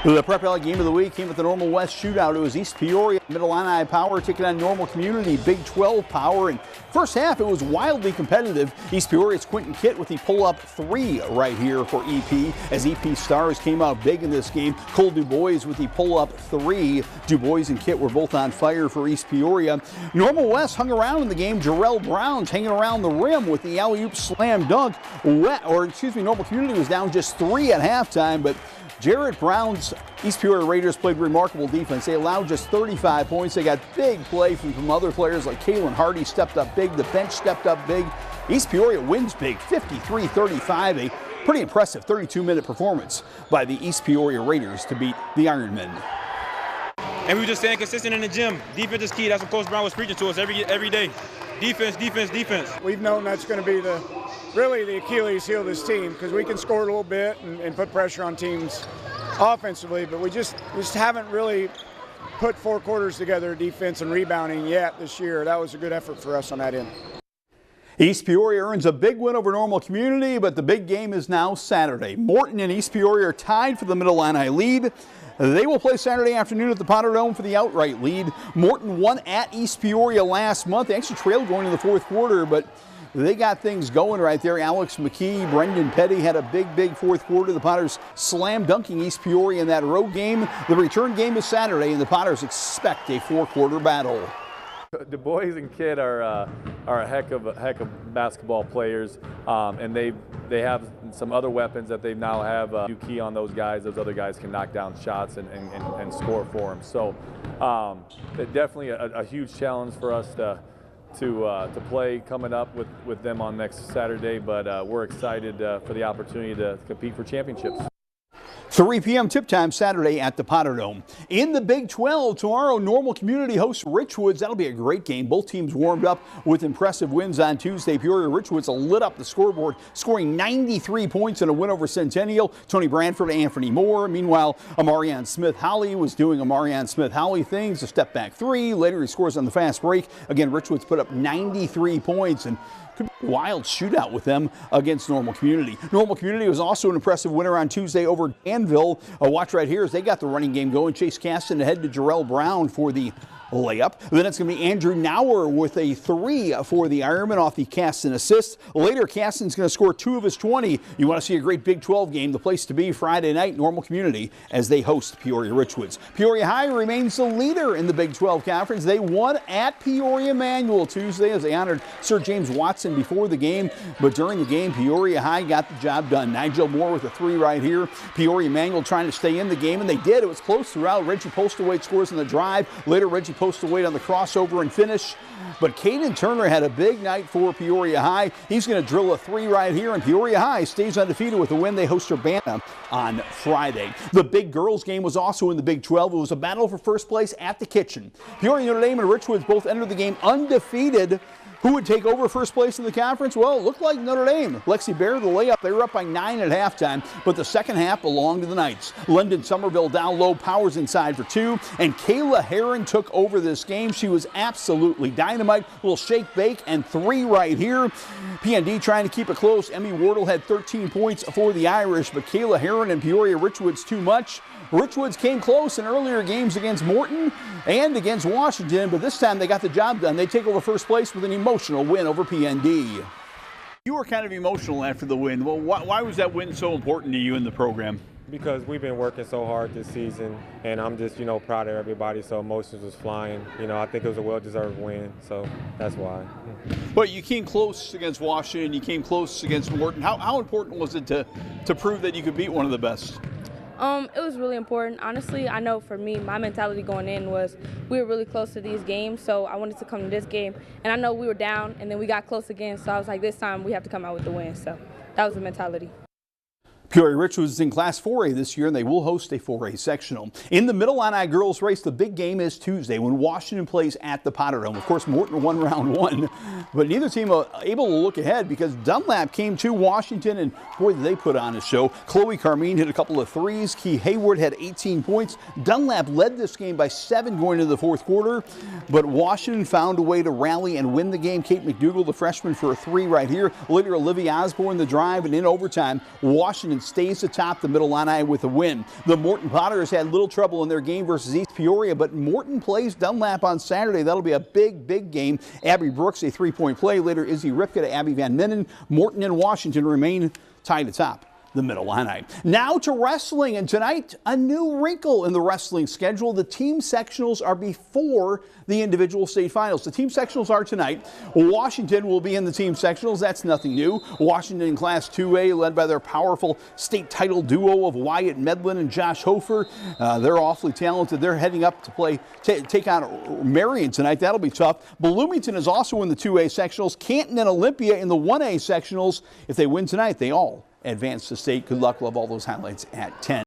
The Prep Valley game of the week came with the Normal West shootout. It was East Peoria, Middle Illini Power taking on Normal Community, Big 12 Power. And first half, it was wildly competitive. East Peoria's Quentin Kitt with the pull-up three right here for EP, as EP Stars came out big in this game. Cole DuBois with the pull-up three. DuBois and Kitt were both on fire for East Peoria. Normal West hung around in the game. Jarrell Brown's hanging around the rim with the alley-oop slam dunk. Normal Community was down just 3 at halftime, but Jarrett Brown's East Peoria Raiders played remarkable defense. They allowed just 35 points. They got big play from other players like Kalen Hardy stepped up big. The bench stepped up big. East Peoria wins big, 53-35. A pretty impressive 32-minute performance by the East Peoria Raiders to beat the Ironmen. And we were just staying consistent in the gym. Defense is key. That's what Coach Brown was preaching to us every day. Defense, defense, defense. We've known that's going to be really the Achilles heel of this team, because we can score a little bit and put pressure on teams offensively, but we just haven't really put 4 quarters together, defense and rebounding yet this year. That was a good effort for us on that end. East Peoria earns a big win over Normal Community, but the big game is now Saturday. Morton and East Peoria are tied for the Middle Illini lead. They will play Saturday afternoon at the Potter Dome for the outright lead. Morton won at East Peoria last month. They actually trailed going into the 4th quarter, but they got things going right there. Alex McKee, Brendan Petty had a big 4th quarter. The Potters slam dunking East Peoria in that road game. The return game is Saturday, and the Potters expect a 4-quarter battle. DuBois and Kitt are a heck of basketball players, and they have some other weapons that they now have. You key on those guys; those other guys can knock down shots and score for them. So, definitely a huge challenge for us to play coming up with them on next Saturday. But we're excited for the opportunity to compete for championships. 3 p.m. tip time Saturday at the Potter Dome. In the Big 12 tomorrow, Normal Community hosts Richwoods. That'll be a great game. Both teams warmed up with impressive wins on Tuesday. Peoria Richwoods lit up the scoreboard, scoring 93 points in a win over Centennial. Tony Branford, Anthony Moore. Meanwhile, Amarian Smith-Howley was doing Amarian Smith-Howley things. A step back three. Later he scores on the fast break. Again, Richwoods put up 93 points and could be a wild shootout with them against Normal Community. Normal Community was also an impressive winner on Tuesday over Danville. Watch right here as they got the running game going. Chase Caston ahead to Jarrell Brown for the layup. Then it's going to be Andrew Nauer with a 3 for the Ironman off the Caston assist. Later, Caston's going to score 2 of his 20. You want to see a great Big 12 game, the place to be Friday night, Normal Community, as they host Peoria Richwoods. Peoria High remains the leader in the Big 12 Conference. They won at Peoria Manual Tuesday as they honored Sir James Watson before the game. But during the game, Peoria High got the job done. Nigel Moore with a 3 right here. Peoria Manual trying to stay in the game, and they did. It was close throughout. Reggie Postlewaite scores in the drive. Later, Reggie Postlewaite on the crossover and finish. But Caden Turner had a big night for Peoria High. He's going to drill a 3 right here, and Peoria High stays undefeated with a win. They host Urbana on Friday. The big girls game was also in the Big 12. It was a battle for first place at the Kitchen. Peoria Notre Dame and Richwoods both entered the game undefeated. Who would take over first place in the conference? Well, it looked like Notre Dame. Lexi Baird, the layup. They were up by 9 at halftime, but the second half belonged to the Knights. London Somerville down low, Powers inside for 2, and Kayla Heron took over this game. She was absolutely dynamite. A little shake, bake, and 3 right here. PND trying to keep it close. Emmy Wardle had 13 points for the Irish, but Kayla Heron and Peoria Richwoods too much. Richwoods came close in earlier games against Morton and against Washington, but this time they got the job done. They take over first place with an emotional win over PND. You were kind of emotional after the win. Well, why was that win so important to you in the program? Because we've been working so hard this season, and I'm just, proud of everybody, so emotions was flying. I think it was a well-deserved win, so that's why. But you came close against Washington, you came close against Morton. How important was it to prove that you could beat one of the best? It was really important. Honestly, I know for me, my mentality going in was we were really close to these games, so I wanted to come to this game. And I know we were down, and then we got close again, so I was like, this time we have to come out with the win. So that was the mentality. Peoria Richwoods is in Class 4A this year, and they will host a 4A sectional. In the Middle Illini girls race, the big game is Tuesday when Washington plays at the Potter Dome. Of course, Morton won round 1, but neither team able to look ahead because Dunlap came to Washington, and boy, did they put on a show. Chloe Carmine hit a couple of 3s. Key Hayward had 18 points. Dunlap led this game by 7 going into the 4th quarter, but Washington found a way to rally and win the game. Kate McDougall, the freshman, for a 3 right here. Later, Olivia Osborne, the drive, and in overtime, Washington Washington stays atop the Middle Illini with a win. The Morton Potters had little trouble in their game versus East Peoria, but Morton plays Dunlap on Saturday. That'll be a big game. Abby Brooks, a 3-point play. Later, Izzy Ripka to Abby Van Minnen. Morton and Washington remain tied atop the Middle Illini. Now to wrestling, and tonight a new wrinkle in the wrestling schedule. The team sectionals are before the individual state finals. The team sectionals are tonight. Washington will be in the team sectionals. That's nothing new. Washington in Class 2A, led by their powerful state title duo of Wyatt Medlin and Josh Hofer. They're awfully talented. They're heading up to play, take on Marion tonight. That'll be tough. Bloomington is also in the 2A sectionals. Canton and Olympia in the 1A sectionals. If they win tonight, they all advance to state. Good luck. We'll have all those highlights at 10.